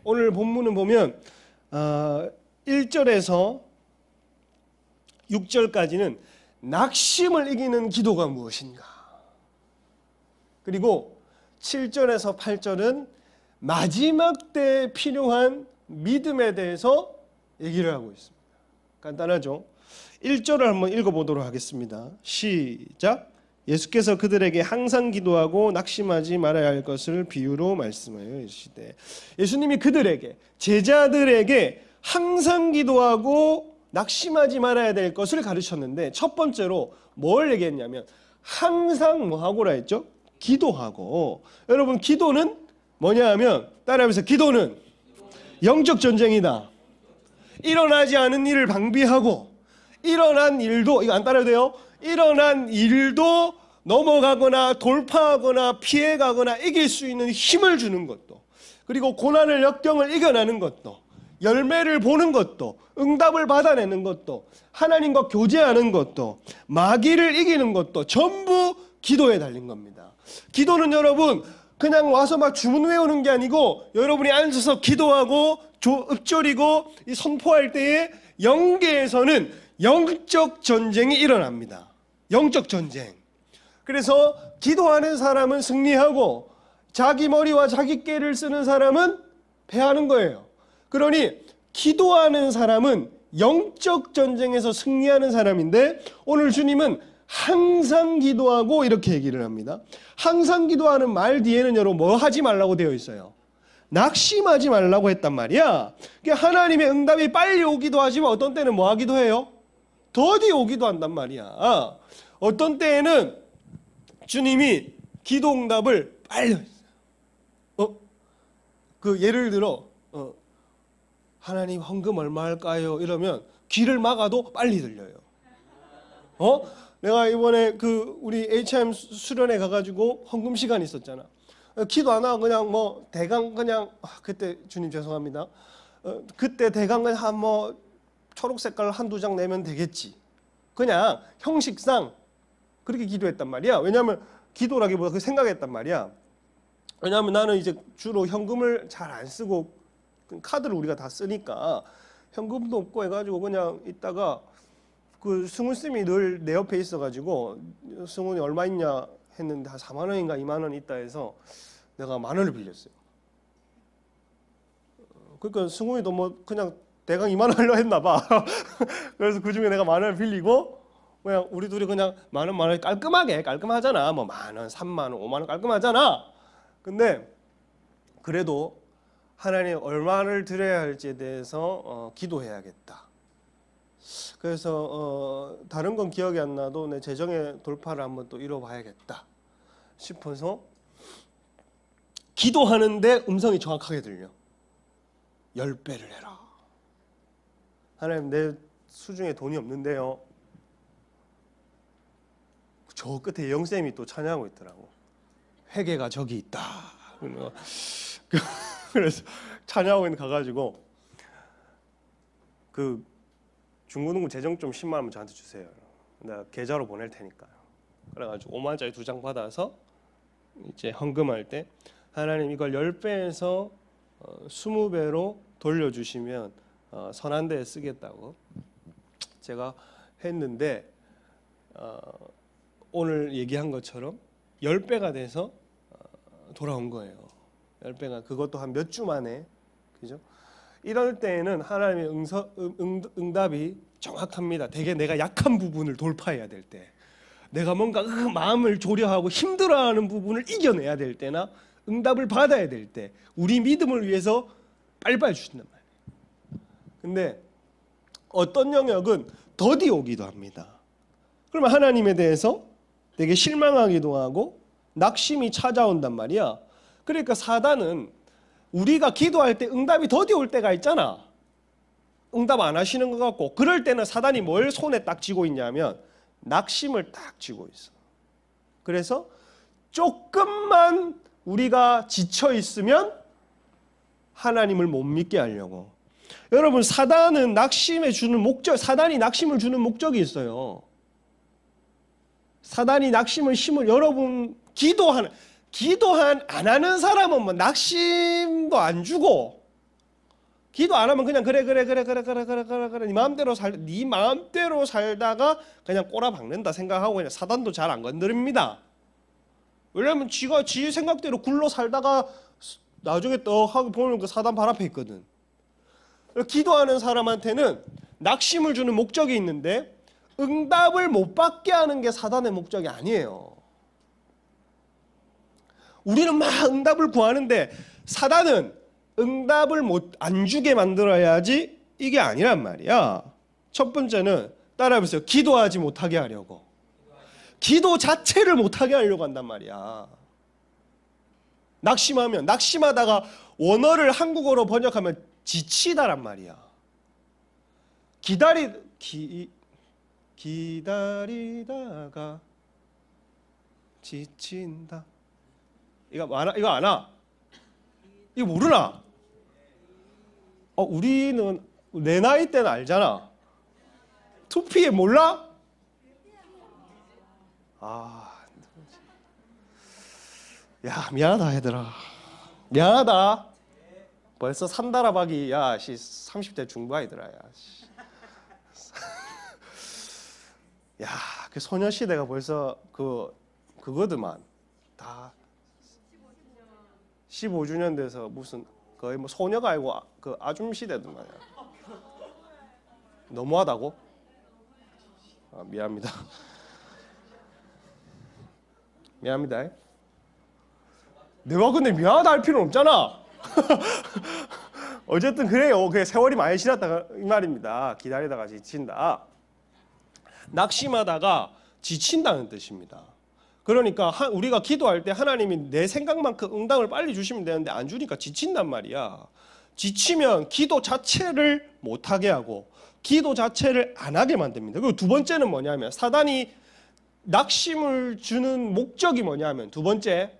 오늘 본문을 보면 1절에서 6절까지는 낙심을 이기는 기도가 무엇인가, 그리고 7절에서 8절은 마지막 때 필요한 믿음에 대해서 얘기를 하고 있습니다. 간단하죠? 1절을 한번 읽어보도록 하겠습니다. 시작. 예수께서 그들에게 항상 기도하고 낙심하지 말아야 할 것을 비유로 말씀하여 이르시되, 예수님이 그들에게, 제자들에게 항상 기도하고 낙심하지 말아야 될 것을 가르쳤는데, 첫 번째로 뭘 얘기했냐면 항상 뭐 하고라 했죠? 기도하고. 여러분, 기도는 뭐냐 하면, 따라하면서, 기도는 영적 전쟁이다. 일어나지 않은 일을 방비하고, 일어난 일도, 이거 안 따라야 돼요? 일어난 일도 넘어가거나 돌파하거나 피해가거나 이길 수 있는 힘을 주는 것도, 그리고 고난을 역경을 이겨내는 것도, 열매를 보는 것도, 응답을 받아내는 것도, 하나님과 교제하는 것도, 마귀를 이기는 것도 전부 기도에 달린 겁니다. 기도는 여러분 그냥 와서 막 주문 외우는 게 아니고, 여러분이 앉아서 기도하고 읊조리고 선포할 때에 영계에서는 영적 전쟁이 일어납니다. 영적 전쟁. 그래서 기도하는 사람은 승리하고 자기 머리와 자기 꾀를 쓰는 사람은 패하는 거예요. 그러니 기도하는 사람은 영적 전쟁에서 승리하는 사람인데, 오늘 주님은 항상 기도하고 이렇게 얘기를 합니다. 항상 기도하는 말 뒤에는 여러분 뭐 하지 말라고 되어 있어요? 낙심하지 말라고 했단 말이야. 하나님의 응답이 빨리 오기도 하지만 어떤 때는 뭐 하기도 해요? 더디 오기도 한단 말이야. 어떤 때에는 주님이 기도 응답을 빨리 예를 들어 하나님 헌금 얼마 할까요? 이러면 귀를 막아도 빨리 들려요. 내가 이번에 우리 HM 수련회 가가지고 헌금 시간 있었잖아. 기도 안 하고 그냥 뭐 대강 그냥 그때 주님 죄송합니다. 그때 대강 그냥 뭐 초록 색깔 한두 장 내면 되겠지. 그냥 형식상 그렇게 기도했단 말이야. 왜냐하면 기도라기보다 그 생각했단 말이야. 왜냐하면 나는 이제 주로 현금을 잘 안 쓰고 카드를 우리가 다 쓰니까 현금도 없고 해가지고 그냥 있다가 승훈 쌤이 늘 내 옆에 있어가지고 승훈이 얼마 있냐 했는데 한 4만 원인가 2만 원 있다 해서 내가 10,000원을 빌렸어요. 그러니까 승훈이도 뭐 그냥 대강 2만 원 하려 했나 봐. 그래서 그 중에 내가 10,000원을 빌리고 그냥 우리 둘이 그냥 10,000원 깔끔하잖아. 뭐 10,000원, 30,000원, 50,000원 깔끔하잖아. 근데 그래도 하나님 얼마를 드려야 할지에 대해서 기도해야겠다. 그래서 다른 건 기억이 안 나도 내 재정의 돌파를 한번 또 이뤄봐야겠다 싶어서 기도하는데 음성이 정확하게 들려. 10배를 해라. 하나님 내 수중에 돈이 없는데요. 저 끝에 영쌤이 또 찬양하고 있더라고. 회개가 저기 있다. 그래서 찬양하고 있는 가가지고 중고등부 재정 좀 10만 원만 저한테 주세요. 내가 계좌로 보낼 테니까요. 그래가지고 5만 원짜리 2장 받아서 이제 헌금할 때 하나님 이걸 10배에서 20배로 돌려주시면 선한 데에 쓰겠다고 제가 했는데 오늘 얘기한 것처럼 10배가 돼서 돌아온 거예요. 10배가 그것도 한 몇 주 만에, 그죠? 이럴 때에는 하나님의 응답이 정확합니다. 되게 내가 약한 부분을 돌파해야 될 때, 내가 뭔가 마음을 조려하고 힘들어하는 부분을 이겨내야 될 때나 응답을 받아야 될 때 우리 믿음을 위해서 빨리빨리 주신단 말이에요. 근데 어떤 영역은 더디 오기도 합니다. 그러면 하나님에 대해서 되게 실망하기도 하고 낙심이 찾아온단 말이야. 그러니까 사단은 우리가 기도할 때 응답이 더디 올 때가 있잖아. 응답 안 하시는 것 같고, 그럴 때는 사단이 뭘 손에 딱 쥐고 있냐면 낙심을 딱 쥐고 있어. 그래서 조금만 우리가 지쳐 있으면 하나님을 못 믿게 하려고. 여러분, 사단이 낙심을 주는 목적이 있어요. 사단이 낙심을 심을, 여러분 기도 안 하는 사람은 뭐 낙심도 안 주고 기도 안 하면 그냥 그래 네 마음대로 살다가 그냥 꼬라박는다 생각하고 그냥 사단도 잘 안 건드립니다. 왜냐면 지가 지 생각대로 굴러 살다가 나중에 떡 하고 보면 그 사단 발 앞에 있거든. 기도하는 사람한테는 낙심을 주는 목적이 있는데 응답을 못 받게 하는 게 사단의 목적이 아니에요. 우리는 막 응답을 구하는데 사단은 응답을 안 주게 만들어야지 이게 아니란 말이야. 첫 번째는 따라해보세요. 기도하지 못하게 하려고. 기도 자체를 못하게 하려고 한단 말이야. 낙심하다가 원어를 한국어로 번역하면 지치다란 말이야. 기다리다가 지친다. 이거 아나? 이거 모르나? 우리는 내 나이 때는 알잖아. 2P 몰라? 야 미안하다 얘들아. 미안하다. 벌써 산다라박이 야 30대 중반이더라. 야 그 소녀시대가 벌써 그거더만 다 15주년 돼서 무슨 거의 뭐 소녀가 아니고 그 아줌 시대더만. 너무하다고? 미안합니다. 미안합니다. 내가 근데 미안하다 할 필요는 없잖아. 어쨌든 그래요. 그게 세월이 많이 지났다 이 말입니다. 기다리다가 지친다. 낙심하다가 지친다는 뜻입니다. 그러니까 우리가 기도할 때 하나님이 내 생각만큼 응답을 빨리 주시면 되는데 안 주니까 지친단 말이야. 지치면 기도 자체를 못하게 하고 기도 자체를 안 하게 만듭니다. 그리고 두 번째는 뭐냐면 사단이 낙심을 주는 목적이 뭐냐면 두 번째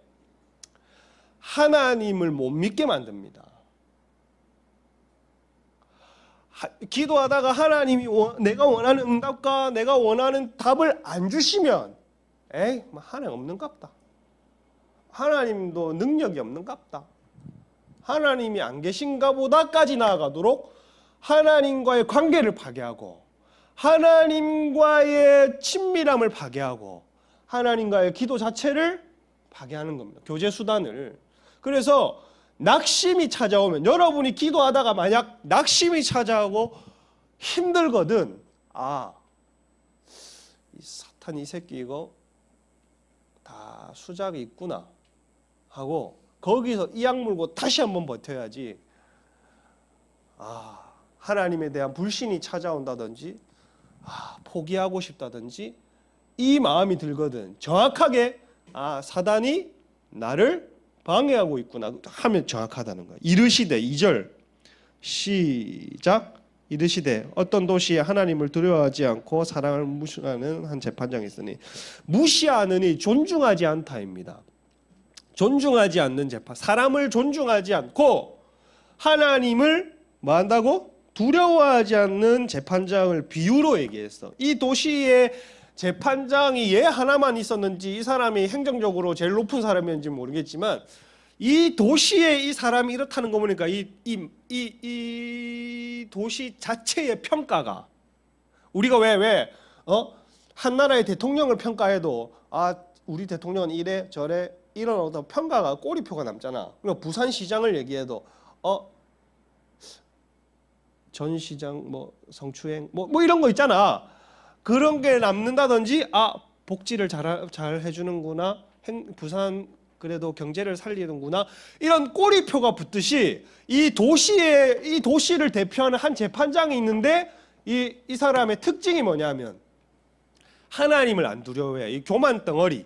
하나님을 못 믿게 만듭니다. 기도하다가 하나님이 내가 원하는 응답과 내가 원하는 답을 안 주시면 에이 하나님 없는갑다. 하나님도 능력이 없는갑다. 하나님이 안 계신가 보다까지 나아가도록 하나님과의 관계를 파괴하고 하나님과의 친밀함을 파괴하고 하나님과의 기도 자체를 파괴하는 겁니다. 교제 수단을. 그래서 낙심이 찾아오면 여러분이 기도하다가 만약 낙심이 찾아오고 힘들거든. 이 사탄 이 새끼 이거 다 수작이 있구나 하고 거기서 이악 물고 다시 한번 버텨야지. 하나님에 대한 불신이 찾아온다든지 포기하고 싶다든지 이 마음이 들거든. 정확하게 사단이 나를 방해하고 있구나 하면 정확하다는 거야. 이르시되 2절 시작. 이르시되 어떤 도시에 하나님을 두려워하지 않고 사랑을 무시하는 한 재판장이 있으니 무시하느니 존중하지 않다입니다. 존중하지 않는 재판. 사람을 존중하지 않고 하나님을 뭐 한다고? 두려워하지 않는 재판장을 비유로 얘기했어. 이 도시의 재판장이 얘 하나만 있었는지 이 사람이 행정적으로 제일 높은 사람이었는지 모르겠지만 이 도시에 이 사람이 이렇다는 거 보니까 이 도시 자체의 평가가 우리가 왜 한 나라의 대통령을 평가해도 우리 대통령은 이래 저래 이런 어떤 평가가 꼬리표가 남잖아. 그리고 부산시장을 얘기해도 전 시장 뭐 성추행 뭐 이런 거 있잖아. 그런 게 남는다든지 복지를 잘 해주는구나. 부산 그래도 경제를 살리는구나. 이런 꼬리표가 붙듯이 이 도시를 대표하는 한 재판장이 있는데 이 사람의 특징이 뭐냐면 하나님을 안 두려워해. 이 교만 덩어리.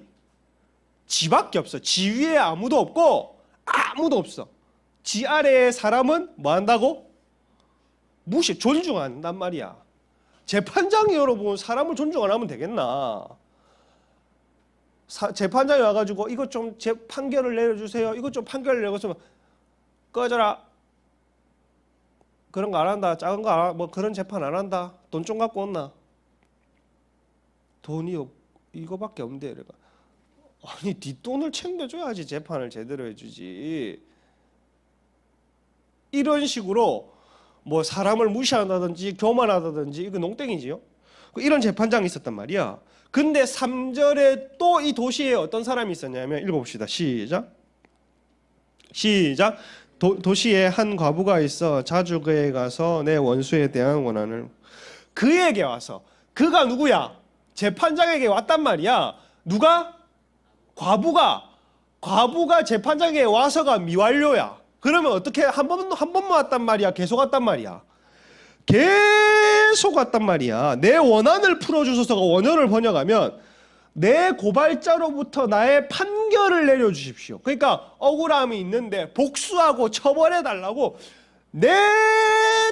지밖에 없어. 지 위에 아무도 없고 아무도 없어. 지 아래의 사람은 뭐 한다고? 존중한단 말이야. 재판장이 여러분 사람을 존중 안 하면 되겠나? 재판장이 와가지고 이것 좀 판결을 내려주세요. 이것 좀 판결을 내려주면 꺼져라. 그런 거 안 한다. 작은 거 안 한다. 뭐 그런 재판 안 한다. 돈 좀 갖고 온나? 돈이 이거밖에 없는데. 이래가. 아니 네 돈을 챙겨줘야지 재판을 제대로 해주지. 이런 식으로 뭐 사람을 무시한다든지 교만하다든지 이거 농땡이지요. 이런 재판장이 있었단 말이야. 근데 3절에 또 이 도시에 어떤 사람이 있었냐면 읽어봅시다. 시작. 도시에 한 과부가 있어 자주 그에 가서 내 원수에 대한 원한을 그에게 와서 그가 누구야? 재판장에게 왔단 말이야. 누가? 과부가 재판장에게 와서가 미완료야. 그러면 어떻게 한 번만 왔단 말이야? 계속 왔단 말이야. 계속 왔단 말이야. 내 원한을 풀어주소서가 원어를 번역하면 내 고발자로부터 나의 판결을 내려주십시오. 그러니까 억울함이 있는데 복수하고 처벌해달라고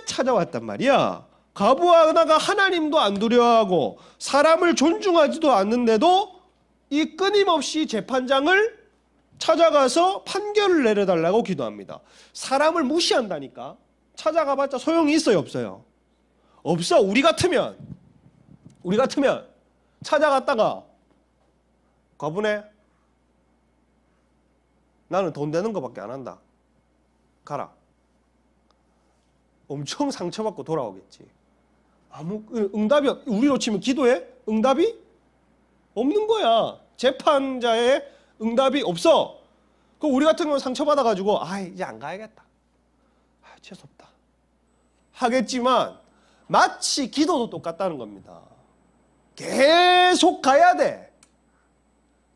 찾아왔단 말이야. 과부하다가 하나님도 안 두려워하고 사람을 존중하지도 않는데도 이 끊임없이 재판장을 찾아가서 판결을 내려달라고 기도합니다. 사람을 무시한다니까. 찾아가봤자 소용이 있어요, 없어요? 없어. 우리 같으면 찾아갔다가 과부네, 나는 돈 되는 거밖에 안 한다. 가라. 엄청 상처받고 돌아오겠지. 아무 응답이 우리로 치면 기도에 응답이 없는 거야. 재판자의 응답이 없어. 그럼 우리 같은 경우 상처받아가지고 이제 안 가야겠다. 재수없다. 하겠지만 마치 기도도 똑같다는 겁니다. 계속 가야 돼.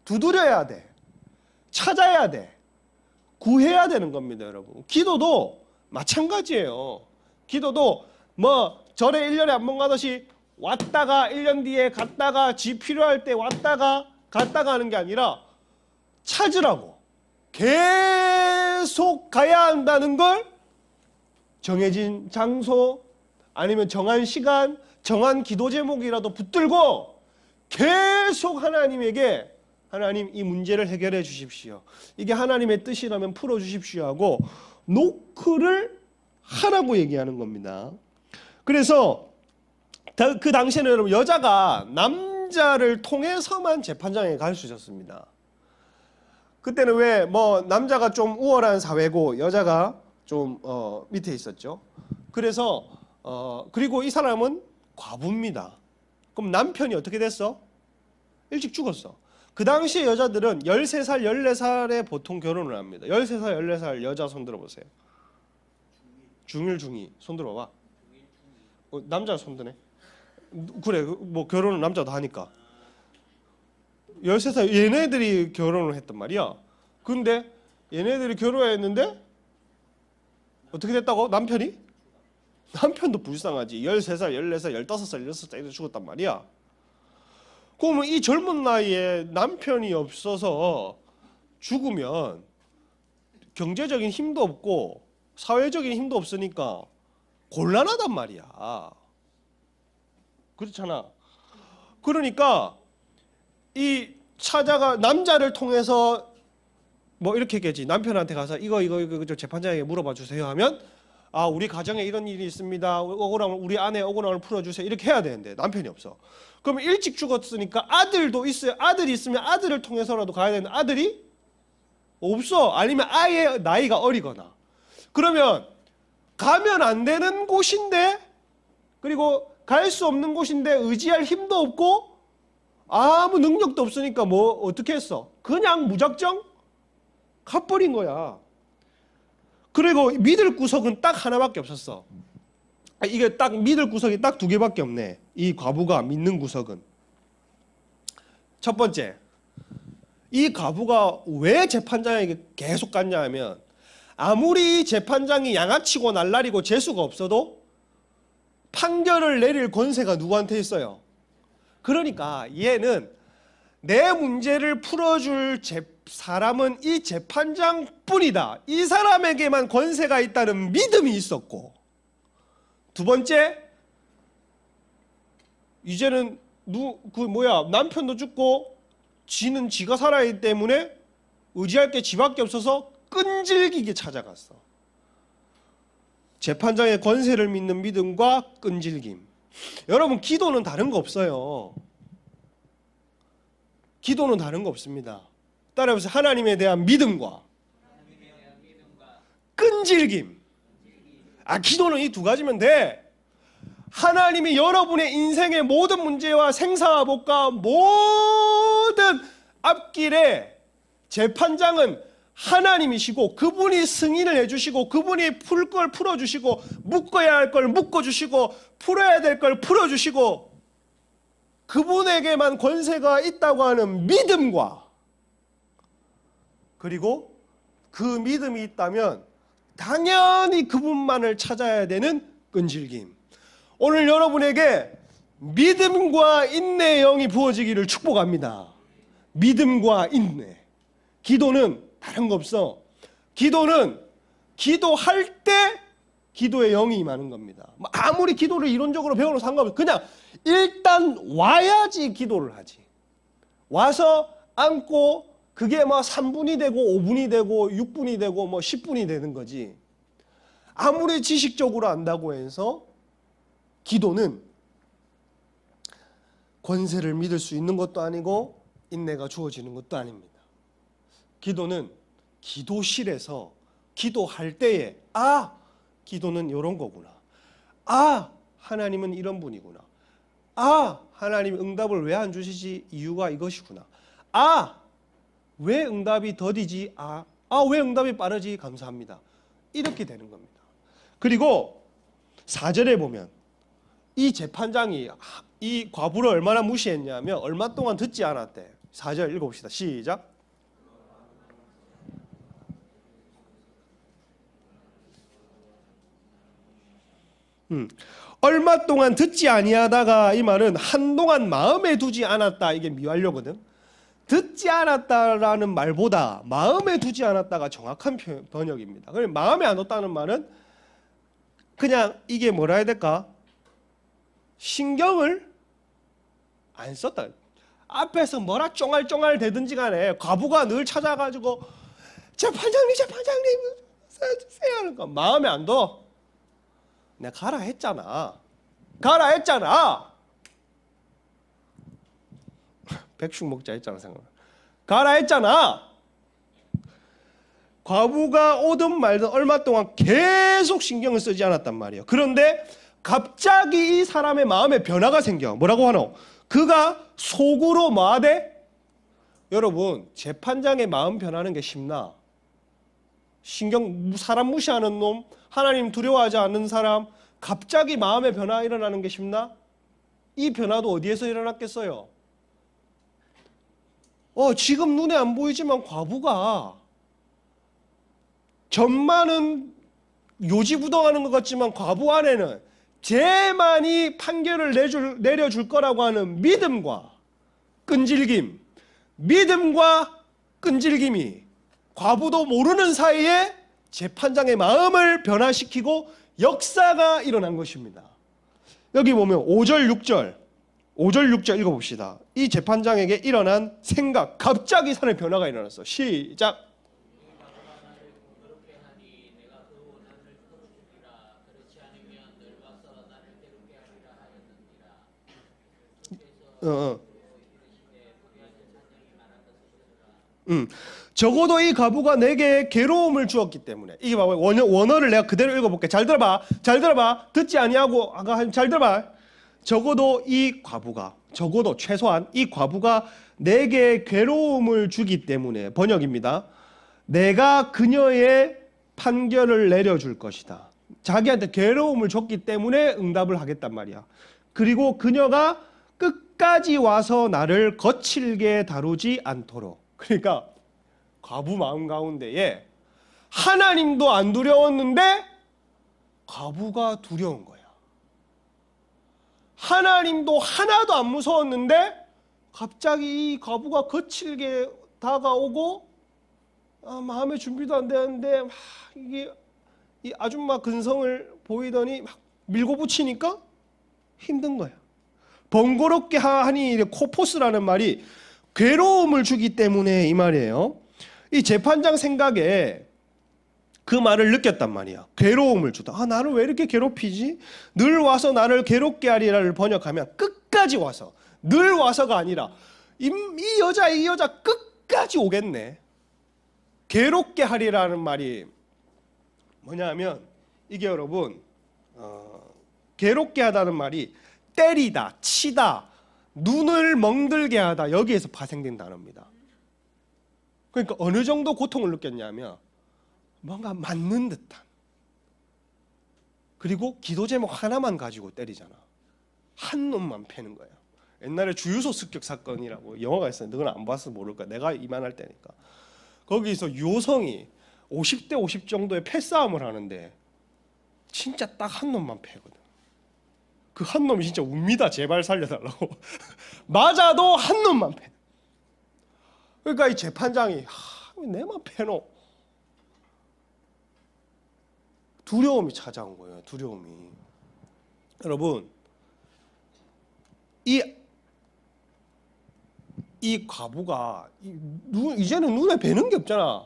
두드려야 돼. 찾아야 돼. 구해야 되는 겁니다, 여러분. 기도도 마찬가지예요. 기도도 뭐 절에 1년에 한 번 가듯이 왔다가 1년 뒤에 갔다가 지 필요할 때 왔다가 갔다가 하는 게 아니라 찾으라고. 계속 가야 한다는 걸 정해진 장소 아니면 정한 시간, 정한 기도 제목이라도 붙들고 계속 하나님에게 하나님 이 문제를 해결해 주십시오. 이게 하나님의 뜻이라면 풀어 주십시오 하고 노크를 하라고 얘기하는 겁니다. 그래서 그 당시에는 여러분 여자가 남자를 통해서만 재판장에 갈 수 있었습니다. 그때는 왜 뭐 남자가 좀 우월한 사회고 여자가 좀 밑에 있었죠. 그래서 그리고 이 사람은 과부입니다. 그럼 남편이 어떻게 됐어? 일찍 죽었어. 그 당시에 여자들은 13살, 14살에 보통 결혼을 합니다. 13살, 14살 여자 손 들어보세요. 중1, 중2 손 들어봐. 남자 손 드네. 그래, 뭐 결혼은 남자도 하니까. 13살 얘네들이 결혼을 했단 말이야. 근데 얘네들이 결혼했는데 어떻게 됐다고? 남편도 불쌍하지. 13살, 14살, 15살, 16살 이렇게 죽었단 말이야. 그러면 이 젊은 나이에 남편이 없어서 죽으면 경제적인 힘도 없고 사회적인 힘도 없으니까 곤란하단 말이야. 그렇잖아. 그러니까 이 남자를 통해서 뭐 이렇게 했겠지. 남편한테 가서 이거 재판장에게 물어봐 주세요 하면 우리 가정에 이런 일이 있습니다. 억울함을 우리 아내 억울함을 풀어주세요. 이렇게 해야 되는데 남편이 없어. 그러면 일찍 죽었으니까 아들도 있어요. 아들이 있으면 아들을 통해서라도 가야 되는데 아들이 없어. 아니면 아예 나이가 어리거나. 그러면 가면 안 되는 곳인데 그리고 갈 수 없는 곳인데 의지할 힘도 없고 아무 능력도 없으니까 뭐 어떻게 했어? 그냥 무작정 가버린 거야. 그리고 믿을 구석은 딱 하나밖에 없었어. 이게 딱 믿을 구석이 딱 2개밖에 없네. 이 과부가 믿는 구석은. 첫 번째, 이 과부가 왜 재판장에게 계속 갔냐 하면 아무리 재판장이 양아치고 날라리고 재수가 없어도 판결을 내릴 권세가 누구한테 있어요? 그러니까 얘는 내 문제를 풀어줄 사람은 이 재판장뿐이다. 이 사람에게만 권세가 있다는 믿음이 있었고, 두 번째, 이제는 남편도 죽고 지는 지가 살아야 하기 때문에 의지할 게 지밖에 없어서 끈질기게 찾아갔어. 재판장의 권세를 믿는 믿음과 끈질김. 여러분, 기도는 다른 거 없어요. 기도는 다른 거 없습니다. 따라해보세요. 하나님에 대한 믿음과 끈질김. 기도는 이 두 가지면 돼. 하나님이 여러분의 인생의 모든 문제와 생사복과 모든 앞길에 재판장은 하나님이시고 그분이 승인을 해주시고 그분이 풀 걸 풀어주시고 묶어야 할 걸 묶어주시고 풀어야 될 걸 풀어주시고 그분에게만 권세가 있다고 하는 믿음과 그리고 그 믿음이 있다면 당연히 그분만을 찾아야 되는 끈질김. 오늘 여러분에게 믿음과 인내의 영이 부어지기를 축복합니다. 믿음과 인내. 기도는 다른 거 없어. 기도는 기도할 때 기도의 영이 임하는 겁니다. 아무리 기도를 이론적으로 배워도 상관없어. 그냥 일단 와야지 기도를 하지. 와서 앉고 그게 3분이 되고 5분이 되고 6분이 되고 10분이 되는 거지. 아무리 지식적으로 안다고 해서 기도는 권세를 믿을 수 있는 것도 아니고 인내가 주어지는 것도 아닙니다. 기도는 기도실에서 기도할 때에 기도는 이런 거구나. 하나님은 이런 분이구나. 하나님 응답을 왜 안 주시지? 이유가 이것이구나. 왜 응답이 더디지? 왜 응답이 빠르지? 감사합니다. 이렇게 되는 겁니다. 그리고 4절에 보면 이 재판장이 이 과부를 얼마나 무시했냐면 얼마 동안 듣지 않았대. 4절 읽어봅시다. 시작. 얼마 동안 듣지 아니하다가 이 말은 한동안 마음에 두지 않았다. 이게 미완료거든. 듣지 않았다라는 말보다 마음에 두지 않았다가 정확한 번역입니다. 그럼 마음에 안 뒀다는 말은 그냥 이게 뭐라 해야 될까? 신경을 안 썼다. 앞에서 뭐라 쫑알쫑알 대든지 간에 과부가 늘 찾아가지고 재판장님 써주세요 하는 거 마음에 안 둬. 내가 가라 했잖아. 백숙 먹자 했잖아. 가라 했잖아. 과부가 오든 말든 얼마 동안 계속 신경을 쓰지 않았단 말이에요. 그런데 갑자기 이 사람의 마음에 변화가 생겨. 뭐라고 하노? 그가 속으로 뭐하대? 여러분, 재판장의 마음 변하는 게 쉽나? 사람 무시하는 놈, 하나님 두려워하지 않는 사람, 갑자기 마음의 변화 일어나는 게 쉽나? 이 변화도 어디에서 일어났겠어요? 지금 눈에 안 보이지만 과부가 전만은 요지부동하는 것 같지만 과부 안에는 쟤만이 판결을 내려줄 거라고 하는 믿음과 끈질김이 과부도 모르는 사이에 재판장의 마음을 변화시키고 역사가 일어난 것입니다. 여기 보면 5절 6절 읽어봅시다. 이 재판장에게 일어난 생각, 갑자기 산의 변화가 일어났어. 시작. 적어도 이 과부가 내게 괴로움을 주었기 때문에. 이게 봐봐. 원어를 내가 그대로 읽어볼게. 잘 들어봐. 듣지 아니하고 잘 들어봐. 적어도 최소한 이 과부가 내게 괴로움을 주기 때문에. 번역입니다. 내가 그녀의 판결을 내려줄 것이다. 자기한테 괴로움을 줬기 때문에 응답을 하겠단 말이야. 그리고 그녀가 끝까지 와서 나를 거칠게 다루지 않도록. 그러니까 과부 마음 가운데에 하나님도 안 두려웠는데 과부가 두려운 거야. 하나님도 하나도 안 무서웠는데 갑자기 이 과부가 거칠게 다가오고 마음의 준비도 안 되는데 이게 이 아줌마 근성을 보이더니 막 밀고 붙이니까 힘든 거야. 번거롭게 하니 코포스라는 말이 괴로움을 주기 때문에 이 말이에요. 이 재판장 생각에 그 말을 느꼈단 말이야. 괴로움을 주다. 나를 왜 이렇게 괴롭히지? 늘 와서 나를 괴롭게 하리라를 번역하면 끝까지 와서, 늘 와서가 아니라 이 여자 끝까지 오겠네. 괴롭게 하리라는 말이 뭐냐면 이게 여러분 괴롭게 하다는 말이 때리다, 치다, 눈을 멍들게 하다 여기에서 파생된 단어입니다. 그러니까 어느 정도 고통을 느꼈냐면 뭔가 맞는 듯한, 그리고 기도 제목 하나만 가지고 때리잖아. 한 놈만 패는 거야. 옛날에 주유소 습격 사건이라고 영화가 있어요. 너는 안 봤어 모를 거야. 내가 이만할 때니까. 거기서 유호성이 50대 50 정도의 패싸움을 하는데 진짜 딱 한 놈만 패거든. 그 한 놈이 진짜 웁니다. 제발 살려달라고. 맞아도 한 놈만 패. 그러니까 이 재판장이 왜 내만 패노? 두려움이 찾아온 거예요. 두려움이. 여러분, 이 과부가 이제는 눈에 뵈는 게 없잖아.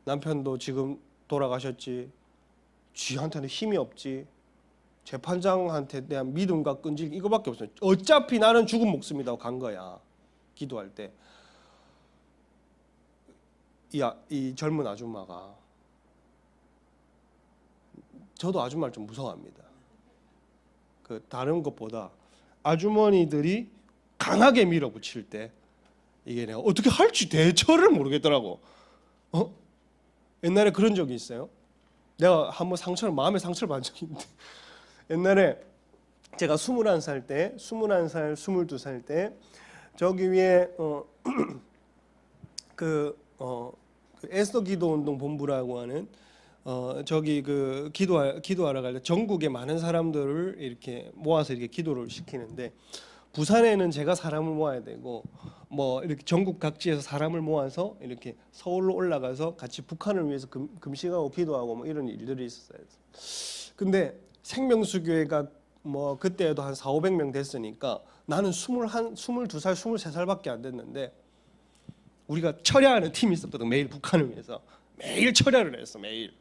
남편도 지금 돌아가셨지. 쥐한테는 힘이 없지. 재판장한테 대한 믿음과 끈질 이거밖에 없어요. 어차피 나는 죽은 목숨이라고 간 거야. 기도할 때. 이 젊은 아줌마가, 저도 아줌마를 좀 무서워합니다. 그 다른 것보다 아주머니들이 강하게 밀어붙일 때 이게 내가 어떻게 할지 대처를 모르겠더라고. 옛날에 그런 적이 있어요. 내가 한번 마음의 상처를 받은 적이 있는데, 옛날에 제가 21살 때, 22살 때 저기 위에 에스더 기도운동 본부라고 하는 저기 그 기도하러 갈 때 전국의 많은 사람들을 이렇게 모아서 이렇게 기도를 시키는데, 부산에는 제가 사람을 모아야 되고 뭐 이렇게 전국 각지에서 사람을 모아서 이렇게 서울로 올라가서 같이 북한을 위해서 금식하고 기도하고 뭐 이런 일들이 있었어요. 근데 생명수교회가 뭐 그때도 한 400~500명 됐으니까 나는 22살, 23살밖에 안 됐는데 우리가 철야하는 팀이 있었거든. 매일 북한을 위해서 매일 철야를 했어. 매일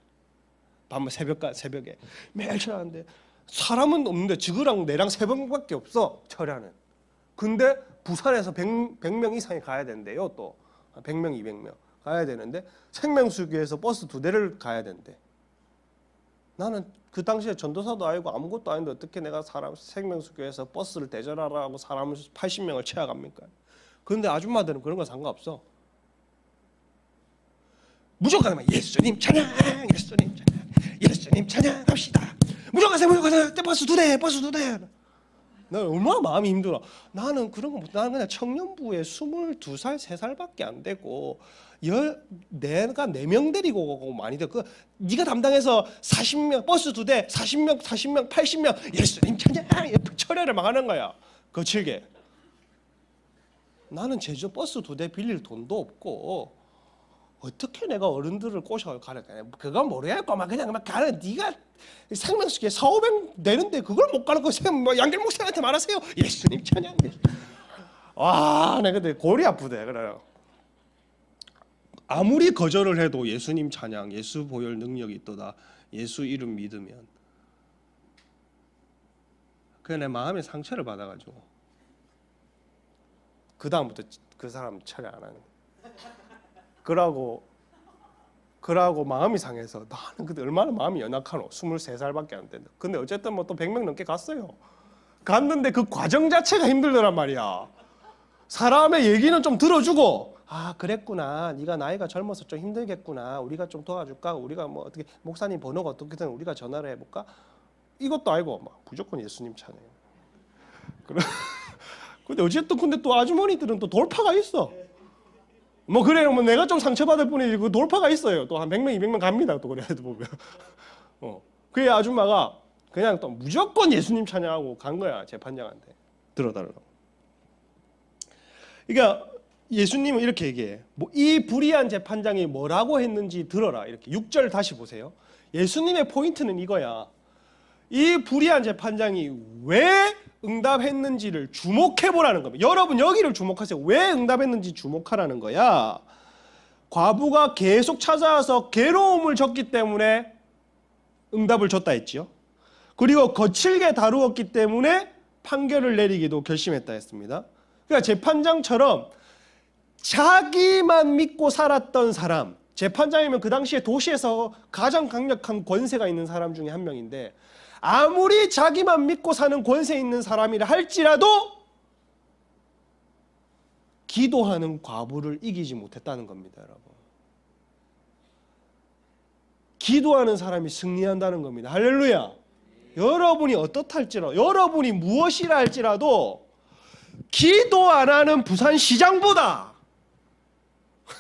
밤 새벽에 매일 철야하는데 사람은 없는데 지그랑 내랑 3명밖에 없어. 철야는. 근데 부산에서 100명 이상이 가야 된대요. 또 100명 200명 가야 되는데 생명수교에서 버스 2대를 가야 된대. 나는 그 당시에 전도사도 아니고 아무것도 아닌데 어떻게 내가 생명수교에서 버스를 대절하라고 사람을 80명을 채워갑니까? 그런데 아줌마들은 그런 거 상관없어. 무조건 예수님 찬양, 예수님 찬양, 예수님 찬양합시다. 무조건 버스 2대. 나 얼마나 마음이 힘들어. 나는 그런 거 못. 나는 그냥 청년부에 22살, 3살밖에 안 되고 내가 4명 데리고 오고 많이 돼. 네가 담당해서 40명 버스 2대, 40명, 80명 예수님 찬양 철야를 막 하는 거야. 거칠게. 나는 제주 버스 2대 빌릴 돈도 없고 어떻게 내가 어른들을 꼬셔 가르쳐? 그건 모르겠고 막 그냥 막 가는. 네가 생명수교에 400~500 되는데 그걸 못 가는 거 뭐 양길 목사한테 말하세요. 예수님 찬양. 와, 내가 근데 골이 아프대. 그래요. 아무리 거절을 해도 예수님 찬양, 예수 보혈 능력이 있도다. 예수 이름 믿으면. 그래 내 마음에 상처를 받아가지고 그 다음부터 그 사람 철야 안 하는. 그러고 마음이 상해서 나는 그때 얼마나 마음이 연약하노. 23살밖에 안 된다. 근데 어쨌든 뭐 또 100명 넘게 갔어요. 갔는데 그 과정 자체가 힘들더란 말이야. 사람의 얘기는 좀 들어주고, 아 그랬구나, 네가 나이가 젊어서 좀 힘들겠구나, 우리가 좀 도와줄까, 우리가 뭐 어떻게 목사님 번호가 어떻게든 우리가 전화를 해볼까, 이것도 아니고 막 무조건 예수님 찬양. 근데 어쨌든 근데 또 아주머니들은 또 돌파가 있어. 뭐 그래요. 뭐 내가 좀 상처받을 뿐이지 그 돌파가 있어요. 또 한 100명 200명 갑니다. 또 그래도 보면. 그 아줌마가 그냥 또 무조건 예수님 찬양하고 간 거야. 재판장한테 들어달라고. 그러니까 예수님은 이렇게 얘기해. 뭐 이 불의한 재판장이 뭐라고 했는지 들어라. 이렇게 6절 다시 보세요. 예수님의 포인트는 이거야. 이 불의한 재판장이 왜 응답했는지를 주목해보라는 겁니다. 여러분 여기를 주목하세요. 왜 응답했는지 주목하라는 거야. 과부가 계속 찾아와서 괴로움을 줬기 때문에 응답을 줬다 했죠. 그리고 거칠게 다루었기 때문에 판결을 내리기도 결심했다 했습니다. 그러니까 재판장처럼 자기만 믿고 살았던 사람, 재판장이면 그 당시에 도시에서 가장 강력한 권세가 있는 사람 중에 한 명인데 아무리 자기만 믿고 사는 권세 있는 사람이라 할지라도 기도하는 과부를 이기지 못했다는 겁니다, 여러분. 기도하는 사람이 승리한다는 겁니다. 할렐루야. 여러분이 어떻다 할지라도, 여러분이 무엇이라 할지라도 기도 안 하는 부산시장보다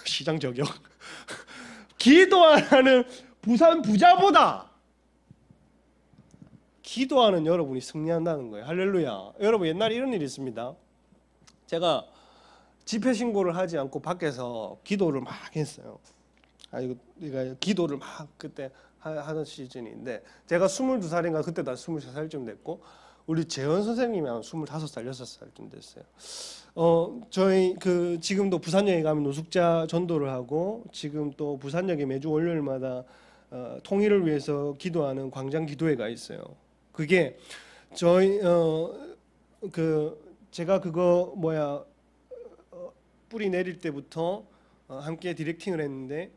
시장 저격 기도 안 하는 부산 부자보다 기도하는 여러분이 승리한다는 거예요. 할렐루야. 여러분, 옛날에 이런 일이 있습니다. 제가 집회 신고를 하지 않고 밖에서 기도를 막 했어요. 이거 기도를 막 그때 하던 시즌인데, 제가 22살인가 그때 나 23살쯤 됐고 우리 재현 선생님이 한 25살, 6살쯤 됐어요. 저희 지금도 부산역에 가면 노숙자 전도를 하고, 지금 또 부산역에 매주 월요일마다 통일을 위해서 기도하는 광장 기도회가 있어요. 그게 저희 제가 그거 뿌리 내릴 때부터 함께 디렉팅을 했는데,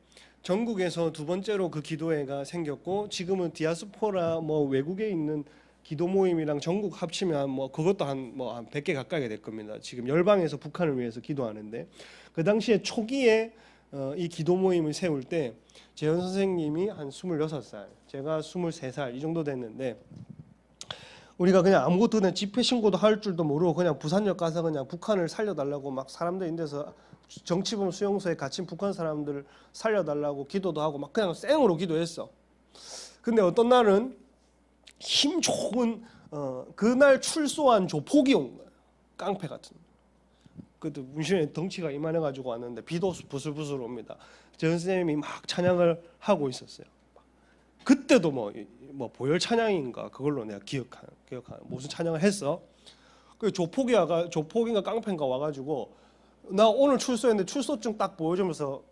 전국에서 두 번째로 그 기도회가 생겼고, 지금은 디아스포라 외국에 있는 기도 모임이랑 전국 합치면 그것도 한 100개 가까이 될 겁니다. 지금 열방에서 북한을 위해서 기도하는데, 그 당시에 초기에 이 기도 모임을 세울 때 재현 선생님이 한 26살, 제가 23살 이 정도 됐는데, 우리가 그냥 아무것도 그냥 집회 신고도 할 줄도 모르고 그냥 부산역 가서 그냥 북한을 살려달라고 막 사람들 인데서 정치범 수용소에 갇힌 북한 사람들을 살려달라고 기도도 하고 막 그냥 생으로 기도했어. 근데 어떤 날은 힘 좋은 그날 출소한 조폭이 온 거야. 깡패 같은. 그때 문신에 덩치가 이만해가지고 왔는데 비도 부슬부슬 옵니다. 재현 선생님이 막 찬양을 하고 있었어요. 그때도 보혈 찬양인가 그걸로 내가 기억하는 무슨 찬양을 했어. 그 조폭인가 깡패인가 와가지고 나 오늘 출소했는데 출소증 딱 보여주면서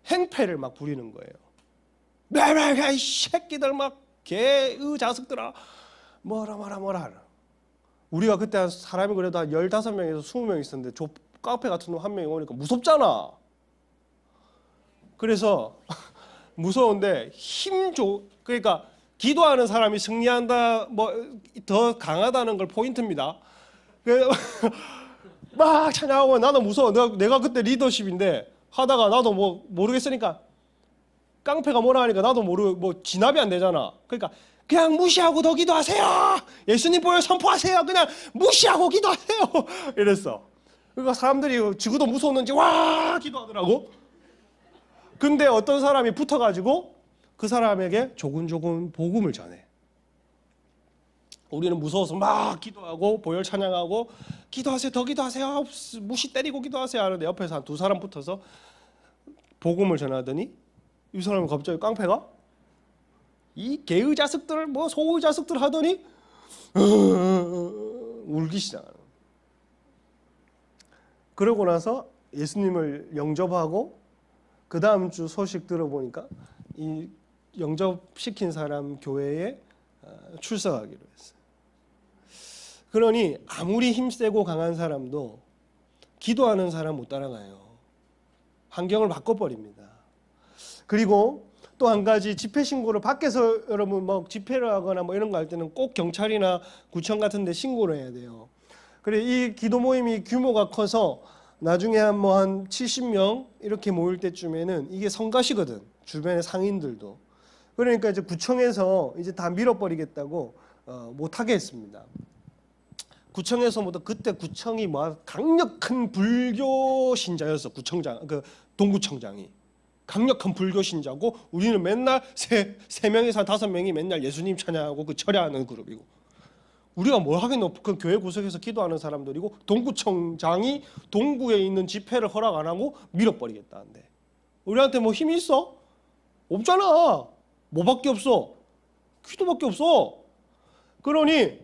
행패를 막 부리는 거예요. 이 새끼들 막 개의 자식들아 뭐라. 우리가 그때 한 사람이 그래도 한 15명에서 20명 있었는데 깡패 같은 놈 한 명이 오니까 무섭잖아. 그래서 무서운데 그러니까 기도하는 사람이 승리한다, 더 강하다는 걸 포인트입니다. 막 찬양하고 나도 무서워. 내가 그때 리더십인데 하다가 나도 모르겠으니까 깡패가 뭐라 하니까 나도 모르고 진압이 안 되잖아. 그러니까 그냥 무시하고 더 기도하세요. 예수님 보혈 선포하세요. 그냥 무시하고 기도하세요. 이랬어. 그러니까 사람들이 지구도 무서웠는지 와 기도하더라고. 근데 어떤 사람이 붙어가지고 그 사람에게 조근조근 복음을 전해. 우리는 무서워서 막 기도하고 보혈 찬양하고 기도하세요, 더 기도하세요, 무시 때리고 기도하세요 하는데 옆에서 한 2사람 붙어서 복음을 전하더니 이 사람은 갑자기 깡패가 이 개의 자식들 소의 자식들 하더니 울기 시작하는. 그러고 나서 예수님을 영접하고 그 다음 주 소식 들어보니까 이 영접시킨 사람 교회에 출석하기로 했어요. 그러니 아무리 힘세고 강한 사람도 기도하는 사람 못 따라가요. 환경을 바꿔버립니다. 그리고 또 한 가지, 집회 신고를 밖에서 여러분 집회를 하거나 이런 거 할 때는 꼭 경찰이나 구청 같은 데 신고를 해야 돼요. 그래, 이 기도 모임이 규모가 커서 나중에 한 70명 이렇게 모일 때쯤에는 이게 성가시거든. 주변의 상인들도. 그러니까 이제 구청에서 이제 다 밀어버리겠다고 못하게 했습니다. 구청에서부터 그때 구청이 강력한 불교 신자였어. 동구청장이 강력한 불교 신자고, 우리는 맨날 세 명에서 5명이 맨날 예수님 찬양하고 철야하는 그룹이고, 우리가 뭘 하겠노? 그 교회 구석에서 기도하는 사람들이고, 동구청장이 동구에 있는 집회를 허락 안 하고 밀어버리겠다는데 우리한테 힘이 있어? 없잖아. 뭐밖에 없어? 기도밖에 없어. 그러니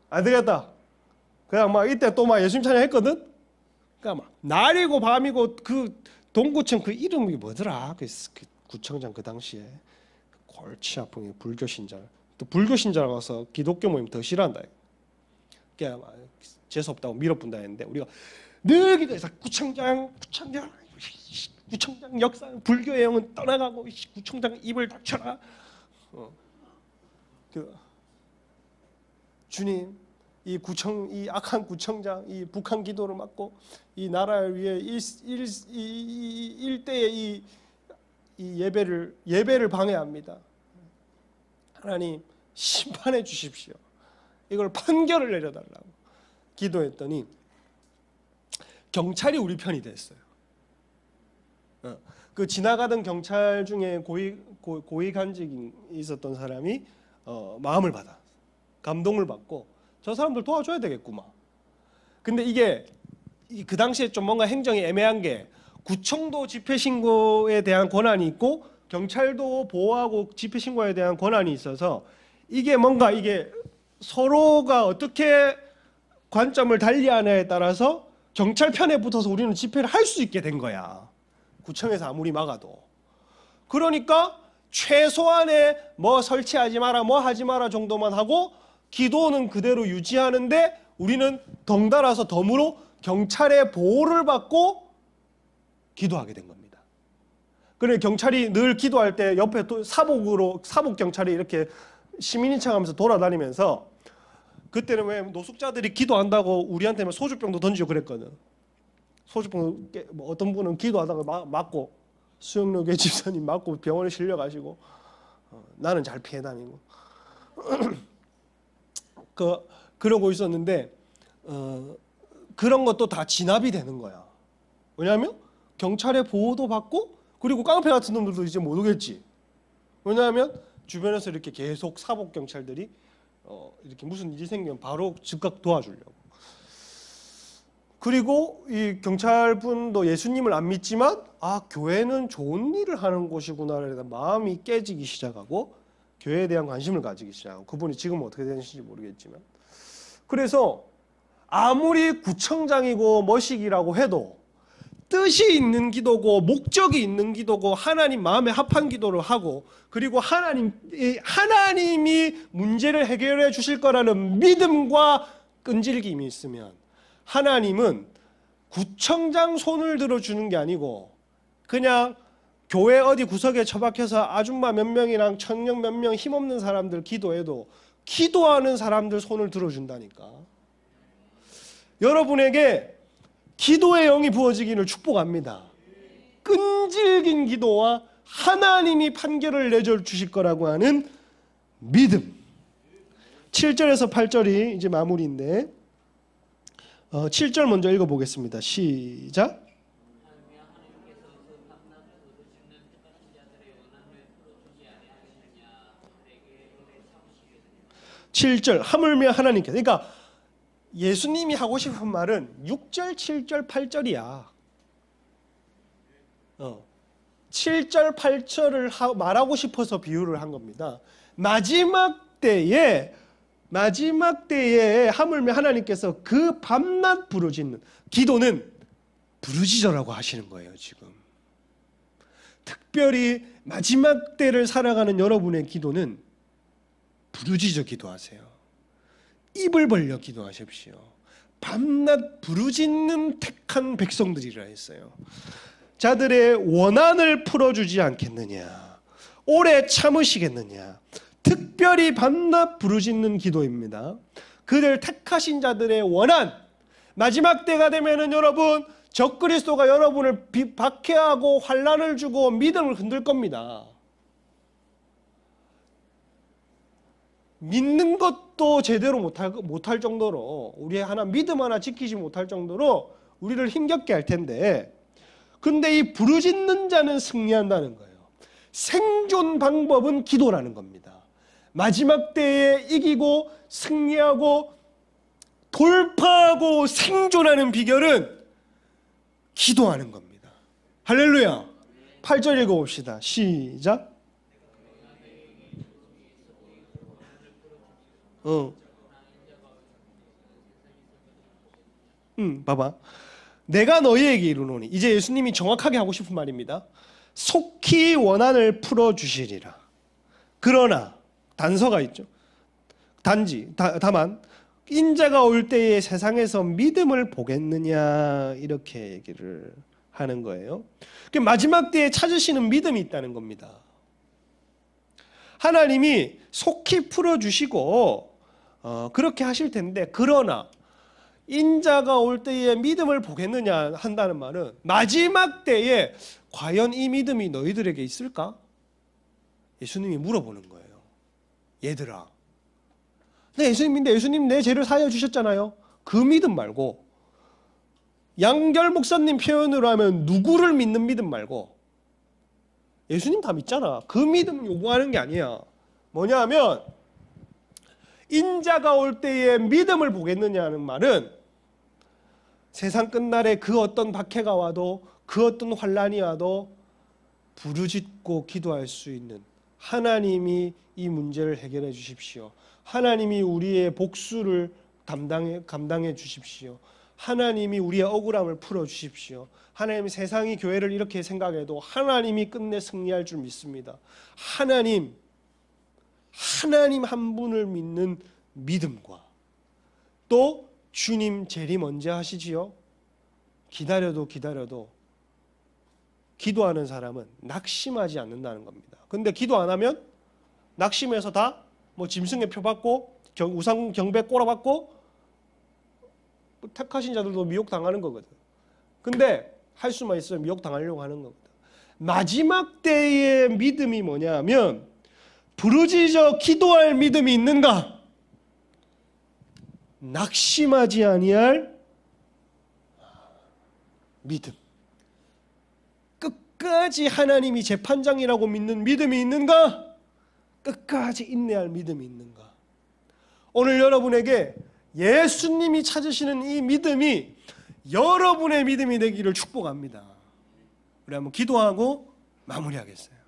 안 되겠다. 그냥 이때 또 예수님 찬양했거든. 그러니까 날이고 밤이고 그 동구청 그 이름이 뭐더라? 그 구청장 그 당시에 골치 아픈 게 불교 신자. 또 불교 신자라고 해서 기독교 모임 더 싫어한다. 그러니까 재수 없다고 밀어본다 했는데 우리가 늘 기도해서 구청장 구청장 역사, 불교의 영은 떠나가고 구청장 입을 닥쳐라. 주님, 이 악한 구청장, 이 북한 기도를 막고 이 나라를 위해 일대의 이 예배를 방해합니다. 하나님 심판해 주십시오. 이걸 판결을 내려달라고 기도했더니 경찰이 우리 편이 됐어요. 그 지나가던 경찰 중에 고위 간직이 있었던 사람이 마음을 받아 감동을 받고 저 사람들 도와줘야 되겠구만. 근데 이게 그 당시에 좀 뭔가 행정이 애매한 게 구청도 집회 신고에 대한 권한이 있고 경찰도 보호하고 집회 신고에 대한 권한이 있어서 이게 뭔가 이게 서로가 어떻게 관점을 달리하냐에 따라서 경찰 편에 붙어서 우리는 집회를 할 수 있게 된 거야. 구청에서 아무리 막아도. 그러니까 최소한의 뭐 설치하지 마라 뭐 하지 마라 정도만 하고 기도는 그대로 유지하는데 우리는 덩달아서 덤으로 경찰의 보호를 받고 기도하게 된 겁니다. 그래 경찰이 늘 기도할 때 옆에 또 사복 경찰이 이렇게 시민인 척하면서 돌아다니면서 그때는 왜 노숙자들이 기도한다고 우리한테는 소주병도 던지고 그랬거든. 소주병 뭐 어떤 분은 기도하다가 맞고 수영록의 집사님 맞고 병원에 실려가시고 나는 잘 피해 다니고 그러고 있었는데 그런 것도 다 진압이 되는 거야. 왜냐하면 경찰의 보호도 받고 그리고 깡패 같은 놈들도 이제 못 오겠지. 왜냐하면 주변에서 이렇게 계속 사복 경찰들이 이렇게 무슨 일이 생기면 바로 즉각 도와주려고. 그리고 이 경찰분도 예수님을 안 믿지만 교회는 좋은 일을 하는 곳이구나에 대한 마음이 깨지기 시작하고 교회에 대한 관심을 가지기 시작하고 그분이 지금은 어떻게 되는지 모르겠지만 그래서 아무리 구청장이고 머식이라고 해도 뜻이 있는 기도고 목적이 있는 기도고 하나님 마음에 합한 기도를 하고 그리고 하나님이 문제를 해결해 주실 거라는 믿음과 끈질김이 있으면 하나님은 구청장 손을 들어주는 게 아니고 그냥 교회 어디 구석에 처박혀서 아줌마 몇 명이랑 청년 몇 명 힘없는 사람들 기도해도 기도하는 사람들 손을 들어준다니까. 여러분에게 기도의 영이 부어지기를 축복합니다. 끈질긴 기도와 하나님이 판결을 내주실 거라고 하는 믿음. 7절에서 8절이 이제 마무리인데 7절 먼저 읽어보겠습니다. 시작. 7절 하물며 하나님께서 그러니까 예수님이 하고 싶은 말은 6절, 7절, 8절이야. 7절, 8절을 말하고 싶어서 비유를 한 겁니다. 마지막 때에 하물며 하나님께서 그 밤낮 부르짖는 기도는 부르짖으라고 하시는 거예요. 지금 특별히 마지막 때를 살아가는 여러분의 기도는 부르짖어 기도하세요. 입을 벌려 기도하십시오. 밤낮 부르짖는 택한 백성들이라 했어요. 자들의 원한을 풀어주지 않겠느냐, 오래 참으시겠느냐. 특별히 밤낮 부르짖는 기도입니다. 그들 택하신 자들의 원한, 마지막 때가 되면은 여러분 적그리스도가 여러분을 박해하고 환난을 주고 믿음을 흔들 겁니다. 믿는 것도 제대로 못할 정도로 우리의 하나 믿음 하나 지키지 못할 정도로 우리를 힘겹게 할 텐데 근데 이 부르짖는 자는 승리한다는 거예요. 생존 방법은 기도라는 겁니다. 마지막 때에 이기고 승리하고 돌파하고 생존하는 비결은 기도하는 겁니다. 할렐루야. 8절 읽어봅시다. 시작. 봐봐. 내가 너희에게 이르노니 이제 예수님이 정확하게 하고 싶은 말입니다. 속히 원한을 풀어주시리라. 그러나 단서가 있죠. 다만 인자가 올 때에 세상에서 믿음을 보겠느냐 이렇게 얘기를 하는 거예요. 마지막 때에 찾으시는 믿음이 있다는 겁니다. 하나님이 속히 풀어주시고 그렇게 하실 텐데, 그러나 인자가 올 때에 믿음을 보겠느냐 한다는 말은 마지막 때에 과연 이 믿음이 너희들에게 있을까? 예수님이 물어보는 거예요. 얘들아, 네, 예수님 내 죄를 사하여 주셨잖아요. 그 믿음 말고, 양결 목사님 표현으로 하면 누구를 믿는 믿음 말고, 예수님 다 믿잖아. 그 믿음 요구하는 게 아니야. 뭐냐 하면, 인자가 올 때에 믿음을 보겠느냐는 말은 세상 끝날에 그 어떤 박해가 와도, 그 어떤 환난이 와도 부르짖고 기도할 수 있는, 하나님이 이 문제를 해결해 주십시오. 하나님이 우리의 복수를 감당해 주십시오. 하나님이 우리의 억울함을 풀어 주십시오. 하나님, 세상이 교회를 이렇게 생각해도 하나님이 끝내 승리할 줄 믿습니다. 하나님 한 분을 믿는 믿음과, 또 주님 재림 언제 하시지요? 기다려도 기도하는 사람은 낙심하지 않는다는 겁니다. 근데 기도 안 하면 낙심해서 다 뭐 짐승의 표 받고 우상 경배 꼬라받고 택하신 자들도 미혹당하는 거거든. 근데 할 수만 있으면 미혹당하려고 하는 겁니다. 마지막 때의 믿음이 뭐냐면, 부르짖어 기도할 믿음이 있는가? 낙심하지 아니할 믿음. 끝까지 하나님이 재판장이라고 믿는 믿음이 있는가? 끝까지 인내할 믿음이 있는가? 오늘 여러분에게 예수님이 찾으시는 이 믿음이 여러분의 믿음이 되기를 축복합니다. 우리 한번 기도하고 마무리하겠어요.